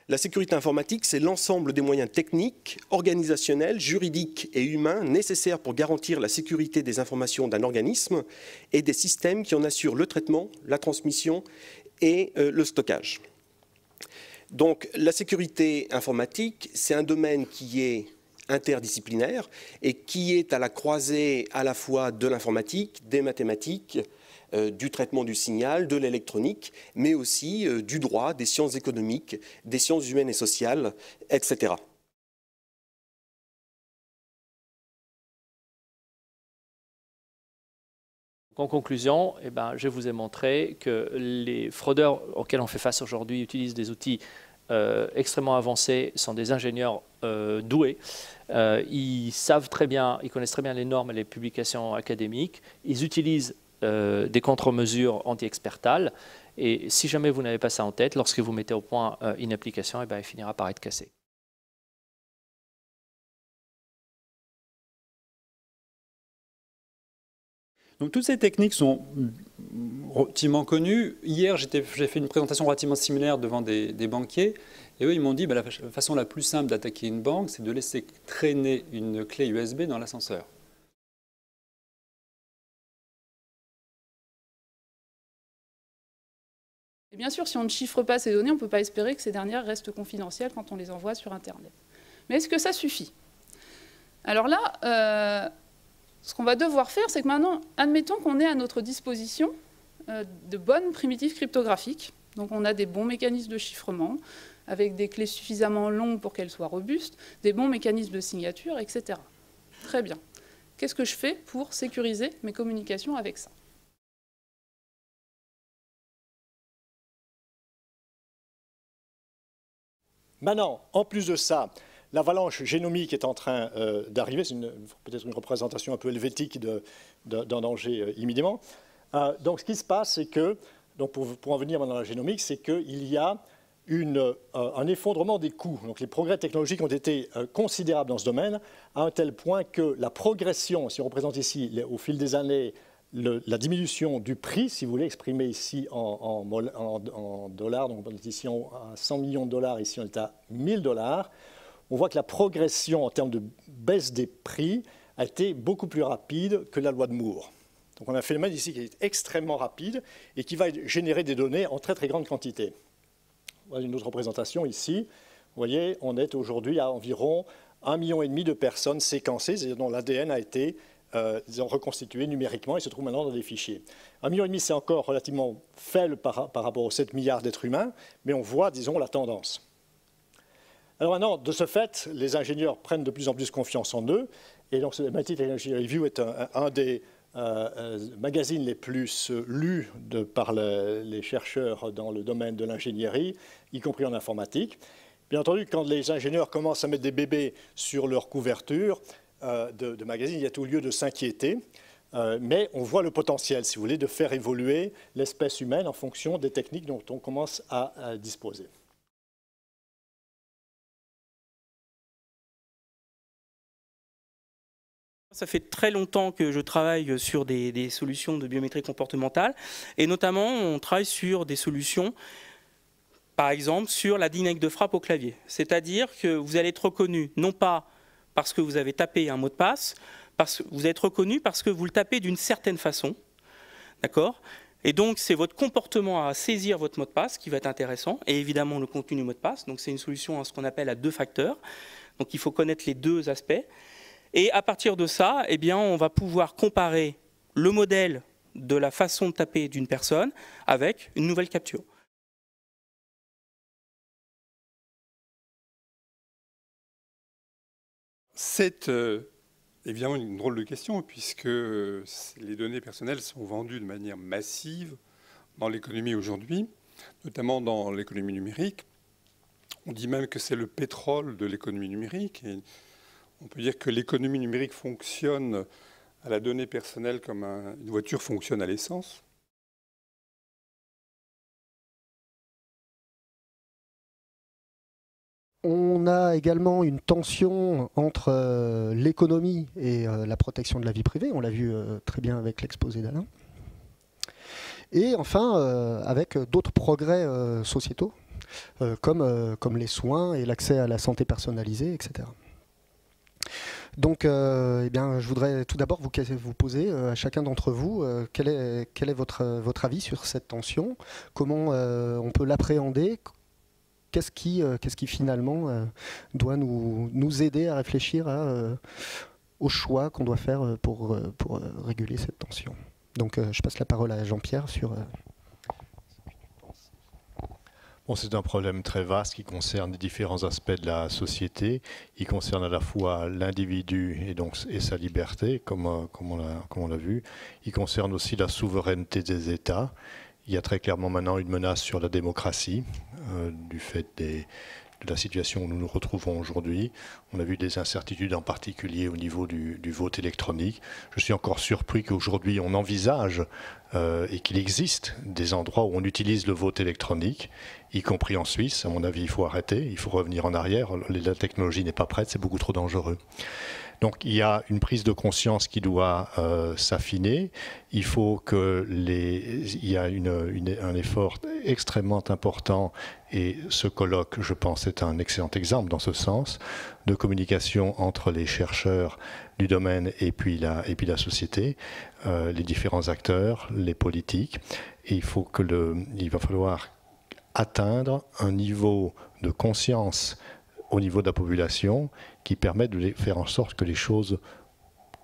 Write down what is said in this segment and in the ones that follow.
La sécurité informatique, c'est l'ensemble des moyens techniques, organisationnels, juridiques et humains nécessaires pour garantir la sécurité des informations d'un organisme et des systèmes qui en assurent le traitement, la transmission et le stockage. Donc la sécurité informatique, c'est un domaine qui est interdisciplinaire et qui est à la croisée à la fois de l'informatique, des mathématiques, du traitement du signal, de l'électronique, mais aussi du droit, des sciences économiques, des sciences humaines et sociales, etc. En conclusion, je vous ai montré que les fraudeurs auxquels on fait face aujourd'hui utilisent des outils extrêmement avancés, sont des ingénieurs doués. Ils savent très bien, ils connaissent très bien les normes et les publications académiques. Ils utilisent des contre-mesures anti-expertales. Et si jamais vous n'avez pas ça en tête, lorsque vous mettez au point une application, il finira par être cassé. Donc toutes ces techniques sont relativement connues. Hier, j'ai fait une présentation relativement similaire devant des banquiers. Et eux, ils m'ont dit la façon la plus simple d'attaquer une banque, c'est de laisser traîner une clé USB dans l'ascenseur. Et bien sûr, si on ne chiffre pas ces données, on ne peut pas espérer que ces dernières restent confidentielles quand on les envoie sur Internet. Mais est-ce que ça suffit? Alors là, ce qu'on va devoir faire, c'est que maintenant, admettons qu'on ait à notre disposition de bonnes primitives cryptographiques. Donc on a des bons mécanismes de chiffrement, avec des clés suffisamment longues pour qu'elles soient robustes, des bons mécanismes de signature, etc. Très bien. Qu'est-ce que je fais pour sécuriser mes communications avec ça? Maintenant, en plus de ça, l'avalanche génomique est en train d'arriver. C'est peut-être une représentation un peu helvétique d'un danger immédiat. Donc, ce qui se passe, c'est que, donc pour en venir maintenant à la génomique, c'est qu'il y a un effondrement des coûts. Donc, les progrès technologiques ont été considérables dans ce domaine, à un tel point que la progression, si on représente ici au fil des années, la diminution du prix, si vous voulez, exprimé ici en dollars, donc on est ici à 100 millions de dollars, ici on est à 1000 dollars, on voit que la progression en termes de baisse des prix a été beaucoup plus rapide que la loi de Moore. Donc on a un phénomène ici qui est extrêmement rapide et qui va générer des données en très très grande quantité. Voilà une autre représentation ici. Vous voyez, on est aujourd'hui à environ 1,5 million de personnes séquencées, c'est-à-dire dont l'ADN a été reconstitué numériquement et se trouve maintenant dans des fichiers. 1,5 million, c'est encore relativement faible par rapport aux 7 milliards d'êtres humains, mais on voit, disons, la tendance. Alors maintenant, de ce fait, les ingénieurs prennent de plus en plus confiance en eux, et donc MIT Technology Review est un des magazines les plus lus par les chercheurs dans le domaine de l'ingénierie, y compris en informatique. Bien entendu, quand les ingénieurs commencent à mettre des bébés sur leur couverture de magazines, il y a tout lieu de s'inquiéter, mais on voit le potentiel, si vous voulez, de faire évoluer l'espèce humaine en fonction des techniques dont on commence à disposer. Ça fait très longtemps que je travaille sur des solutions de biométrie comportementale, et notamment on travaille sur des solutions, par exemple, sur la dynamique de frappe au clavier. C'est-à-dire que vous allez être reconnu, non pas parce que vous avez tapé un mot de passe, parce que vous allez être reconnu parce que vous le tapez d'une certaine façon, d'accord? Et donc, c'est votre comportement à saisir votre mot de passe qui va être intéressant, et évidemment le contenu du mot de passe. Donc, c'est une solution à ce qu'on appelle à 2 facteurs. Donc, il faut connaître les 2 aspects. Et à partir de ça, eh bien, on va pouvoir comparer le modèle de la façon de taper d'une personne avec une nouvelle capture. C'est évidemment une drôle de question, puisque les données personnelles sont vendues de manière massive dans l'économie aujourd'hui, notamment dans l'économie numérique. On dit même que c'est le pétrole de l'économie numérique. Et on peut dire que l'économie numérique fonctionne à la donnée personnelle comme une voiture fonctionne à l'essence. On a également une tension entre l'économie et la protection de la vie privée. On l'a vu très bien avec l'exposé d'Alain. Et enfin, avec d'autres progrès sociétaux. comme les soins et l'accès à la santé personnalisée, etc. Donc, eh bien, je voudrais tout d'abord vous poser à chacun d'entre vous quel est votre avis sur cette tension, comment on peut l'appréhender, qu'est-ce qui finalement doit nous aider à réfléchir aux choix qu'on doit faire pour réguler cette tension. Donc, je passe la parole à Jean-Pierre sur... Bon, c'est un problème très vaste qui concerne les différents aspects de la société. Il concerne à la fois l'individu et sa liberté, comme on l'a vu. Il concerne aussi la souveraineté des États. Il y a très clairement maintenant une menace sur la démocratie du fait de la situation où nous nous retrouvons aujourd'hui. On a vu des incertitudes en particulier au niveau du vote électronique. Je suis encore surpris qu'aujourd'hui on envisage et qu'il existe des endroits où on utilise le vote électronique, y compris en Suisse. À mon avis, il faut arrêter, il faut revenir en arrière. La technologie n'est pas prête, c'est beaucoup trop dangereux. Donc il y a une prise de conscience qui doit s'affiner. Il faut il y a un effort extrêmement important, et ce colloque, je pense, est un excellent exemple dans ce sens, de communication entre les chercheurs du domaine et puis la société, les différents acteurs, les politiques. Et il va falloir atteindre un niveau de conscience au niveau de la population qui permet de faire en sorte que les choses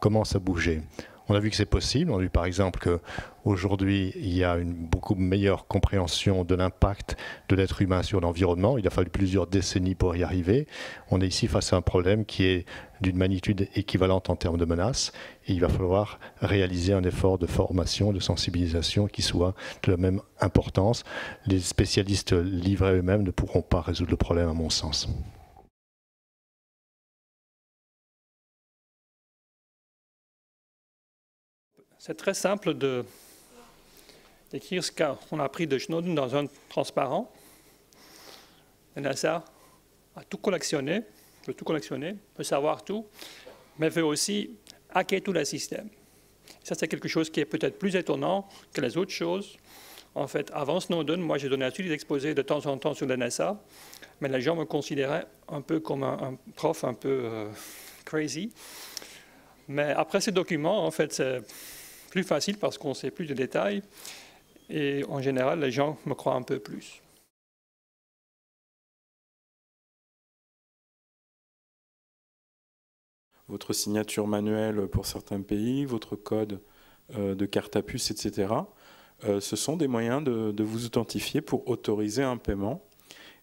commencent à bouger. On a vu que c'est possible. On a vu par exemple qu'aujourd'hui, il y a une beaucoup meilleure compréhension de l'impact de l'être humain sur l'environnement. Il a fallu plusieurs décennies pour y arriver. On est ici face à un problème qui est d'une magnitude équivalente en termes de menaces. Et il va falloir réaliser un effort de formation, de sensibilisation qui soit de la même importance. Les spécialistes livrés eux-mêmes ne pourront pas résoudre le problème, à mon sens. C'est très simple d'écrire ce qu'on a appris de Snowden dans un transparent. La NASA a tout collectionné, peut savoir tout, mais veut aussi hacker tout le système. Ça, c'est quelque chose qui est peut-être plus étonnant que les autres choses. En fait, avant Snowden, moi, j'ai donné des exposés de temps en temps sur la NASA, mais les gens me considéraient un peu comme un prof un peu crazy. Mais après ces documents, en fait, c'est plus facile parce qu'on ne sait plus de détails et en général, les gens me croient un peu plus. Votre signature manuelle pour certains pays, votre code de carte à puce, etc. Ce sont des moyens de vous authentifier pour autoriser un paiement.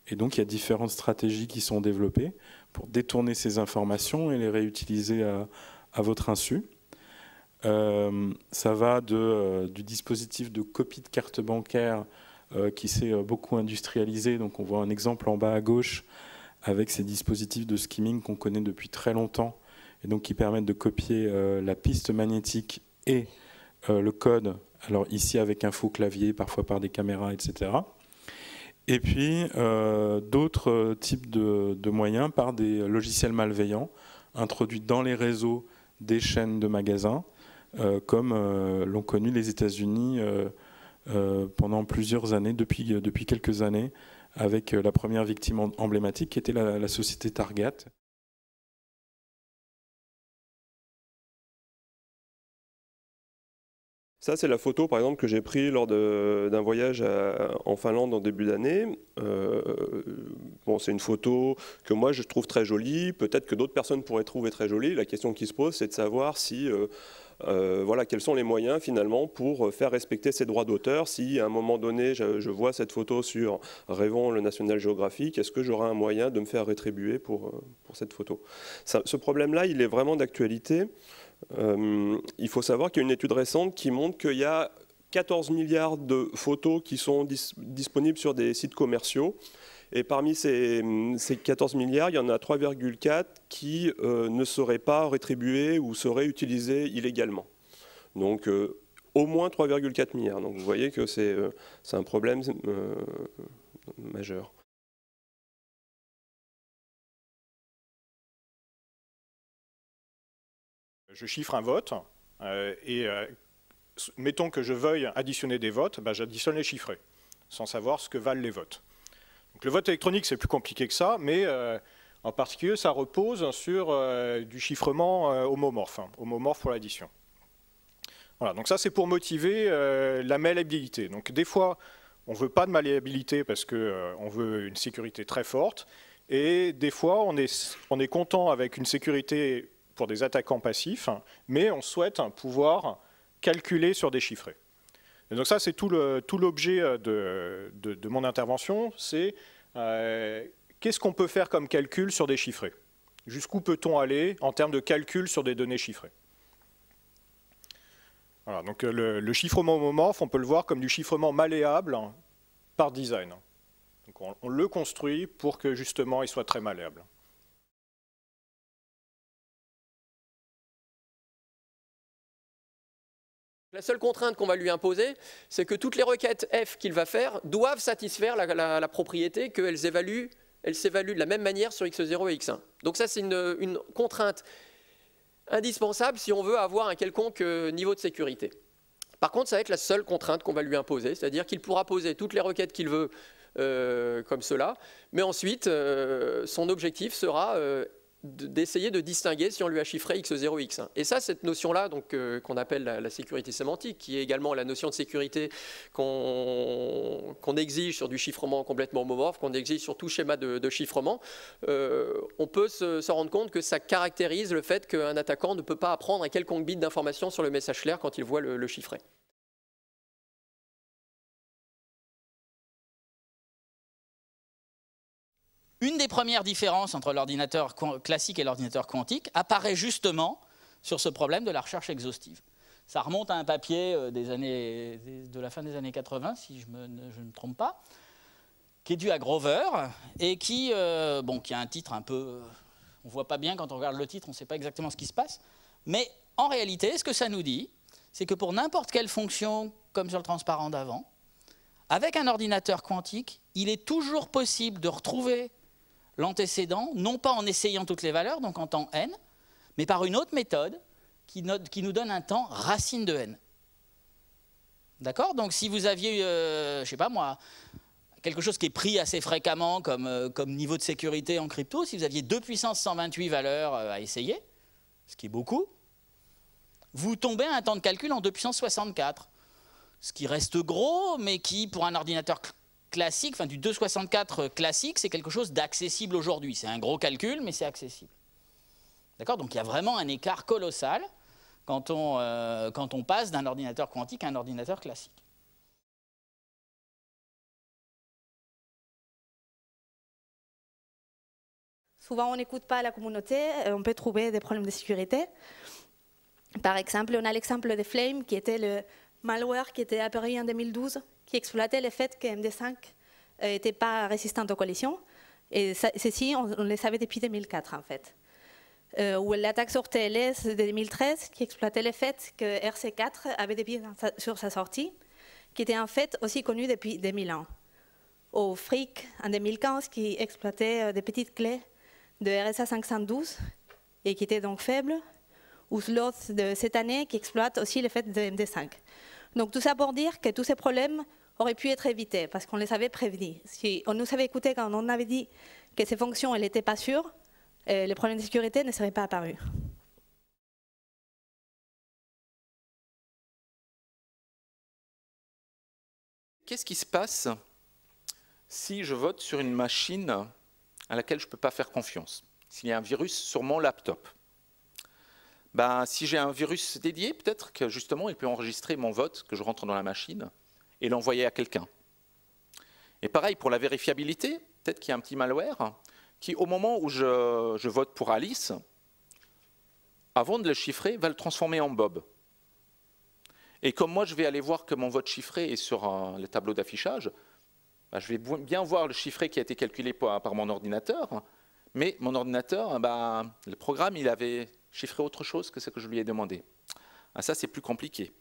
Et donc, il y a différentes stratégies qui sont développées pour détourner ces informations et les réutiliser à votre insu. Ça va du dispositif de copie de carte bancaire qui s'est beaucoup industrialisé. Donc on voit un exemple en bas à gauche avec ces dispositifs de skimming qu'on connaît depuis très longtemps et donc qui permettent de copier la piste magnétique et le code. Alors ici avec un faux clavier, parfois par des caméras, etc. Et puis d'autres types de moyens par des logiciels malveillants introduits dans les réseaux des chaînes de magasins, comme l'ont connu les États-Unis pendant plusieurs années, depuis quelques années, avec la première victime emblématique qui était la société Target. Ça, c'est la photo, par exemple, que j'ai prise lors d'un voyage en Finlande en début d'année. Bon, c'est une photo que moi, je trouve très jolie. Peut-être que d'autres personnes pourraient trouver très jolie. La question qui se pose, c'est de savoir si, voilà, quels sont les moyens, finalement, pour faire respecter ces droits d'auteur. Si, à un moment donné, je vois cette photo sur Rêvons, le National Geographic, est-ce que j'aurai un moyen de me faire rétribuer pour cette photo? Ce problème-là, il est vraiment d'actualité. Il faut savoir qu'il y a une étude récente qui montre qu'il y a 14 milliards de photos qui sont disponibles sur des sites commerciaux. Et parmi ces 14 milliards, il y en a 3,4 qui ne seraient pas rétribués ou seraient utilisés illégalement. Donc au moins 3,4 milliards. Donc vous voyez que c'est un problème majeur. Je chiffre un vote et mettons que je veuille additionner des votes, ben j'additionne les chiffrés, sans savoir ce que valent les votes. Donc, le vote électronique, c'est plus compliqué que ça, mais en particulier, ça repose sur du chiffrement homomorphe, homomorphe pour l'addition. Voilà, donc ça, c'est pour motiver la malléabilité. Donc, des fois, on ne veut pas de malléabilité parce qu'on veut une sécurité très forte, et des fois, on est content avec une sécurité pour des attaquants passifs, mais on souhaite pouvoir calculer sur des chiffrés. Et donc ça, c'est tout l'objet de mon intervention, c'est qu'est-ce qu'on peut faire comme calcul sur des chiffrés? Jusqu'où peut-on aller en termes de calcul sur des données chiffrées? Voilà, donc le chiffrement homomorphe, on peut le voir comme du chiffrement malléable par design. Donc on le construit pour que justement il soit très malléable. La seule contrainte qu'on va lui imposer, c'est que toutes les requêtes F qu'il va faire doivent satisfaire la propriété qu'elles s'évaluent de la même manière sur x0 et x1. Donc ça, c'est une contrainte indispensable si on veut avoir un quelconque niveau de sécurité. Par contre, ça va être la seule contrainte qu'on va lui imposer, c'est-à-dire qu'il pourra poser toutes les requêtes qu'il veut comme cela, mais ensuite, son objectif sera d'essayer de distinguer si on lui a chiffré x0 et x1. Et ça, cette notion-là, qu'on appelle la sécurité sémantique, qui est également la notion de sécurité qu'on exige sur du chiffrement complètement homomorphe, qu'on exige sur tout schéma de chiffrement, on peut se rendre compte que ça caractérise le fait qu'un attaquant ne peut pas apprendre un quelconque bit d'information sur le message clair quand il voit le chiffré. Une des premières différences entre l'ordinateur classique et l'ordinateur quantique apparaît justement sur ce problème de la recherche exhaustive. Ça remonte à un papier de la fin des années 80, si je ne me trompe pas, qui est dû à Grover et qui a un titre un peu... on ne voit pas bien quand on regarde le titre, on ne sait pas exactement ce qui se passe. Mais en réalité, ce que ça nous dit, c'est que pour n'importe quelle fonction, comme sur le transparent d'avant, avec un ordinateur quantique, il est toujours possible de retrouver l'antécédent, non pas en essayant toutes les valeurs, donc en temps n, mais par une autre méthode qui nous donne un temps racine de n. D'accord? Donc si vous aviez, je ne sais pas moi, quelque chose qui est pris assez fréquemment comme niveau de sécurité en crypto, si vous aviez 2 puissance 128 valeurs à essayer, ce qui est beaucoup, vous tombez à un temps de calcul en 2 puissance 64, ce qui reste gros, mais qui, pour un ordinateur classique, enfin du 264 classique, c'est quelque chose d'accessible aujourd'hui. C'est un gros calcul, mais c'est accessible. D'accord? Donc il y a vraiment un écart colossal quand on passe d'un ordinateur quantique à un ordinateur classique. Souvent, on n'écoute pas la communauté, on peut trouver des problèmes de sécurité. Par exemple, on a l'exemple de Flame, qui était le malware qui était apparu en 2012, qui exploitait le fait que MD5 n'était pas résistante aux collisions. Et ceci, on le savait depuis 2004, en fait. Ou l'attaque sur TLS de 2013, qui exploitait le fait que RC4 avait des biais sur sa sortie, qui était en fait aussi connu depuis 2001. Ou Freak, en 2015, qui exploitait des petites clés de RSA 512, et qui étaient donc faibles. Ou Sloth de cette année, qui exploite aussi le fait de MD5. Donc tout ça pour dire que tous ces problèmes auraient pu être évités, parce qu'on les avait prévenus. Si on nous avait écouté quand on avait dit que ces fonctions n'étaient pas sûres, les problèmes de sécurité ne seraient pas apparus. Qu'est-ce qui se passe si je vote sur une machine à laquelle je ne peux pas faire confiance? S'il y a un virus sur mon laptop, si j'ai un virus dédié, peut-être que justement il peut enregistrer mon vote que je rentre dans la machine et l'envoyer à quelqu'un. Et pareil pour la vérifiabilité, peut-être qu'il y a un petit malware qui, au moment où je vote pour Alice, avant de le chiffrer, va le transformer en Bob. Et comme moi je vais aller voir que mon vote chiffré est sur le tableau d'affichage, je vais bien voir le chiffré qui a été calculé par mon ordinateur, mais mon ordinateur, le programme, il avait chiffrer autre chose que ce que je lui ai demandé. Ça, c'est plus compliqué.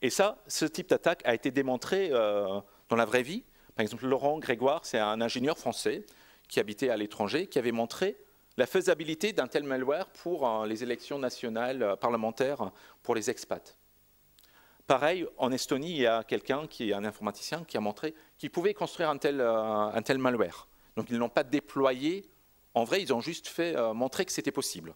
Et ça, ce type d'attaque a été démontré dans la vraie vie. Par exemple, Laurent Grégoire, c'est un ingénieur français qui habitait à l'étranger, qui avait montré la faisabilité d'un tel malware pour les élections nationales parlementaires pour les expats. Pareil, en Estonie, il y a quelqu'un qui est un informaticien qui a montré qu'il pouvait construire un tel malware. Donc ils n'ont pas déployé, en vrai, ils ont juste fait montrer que c'était possible.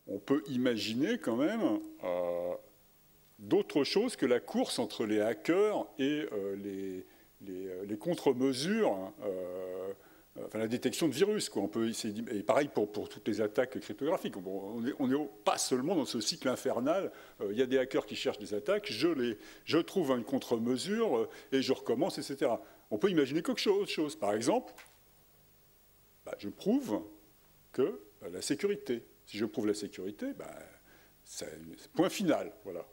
On peut imaginer quand même d'autres choses que la course entre les hackers et les contre-mesures, enfin la détection de virus, quoi. On peut essayer, et pareil pour toutes les attaques cryptographiques. On n'est pas seulement dans ce cycle infernal. Il y a des hackers qui cherchent des attaques, je trouve une contre-mesure et je recommence, etc. On peut imaginer quelque chose. Par exemple, je prouve que la sécurité. Si je prouve la sécurité, c'est point final. Voilà.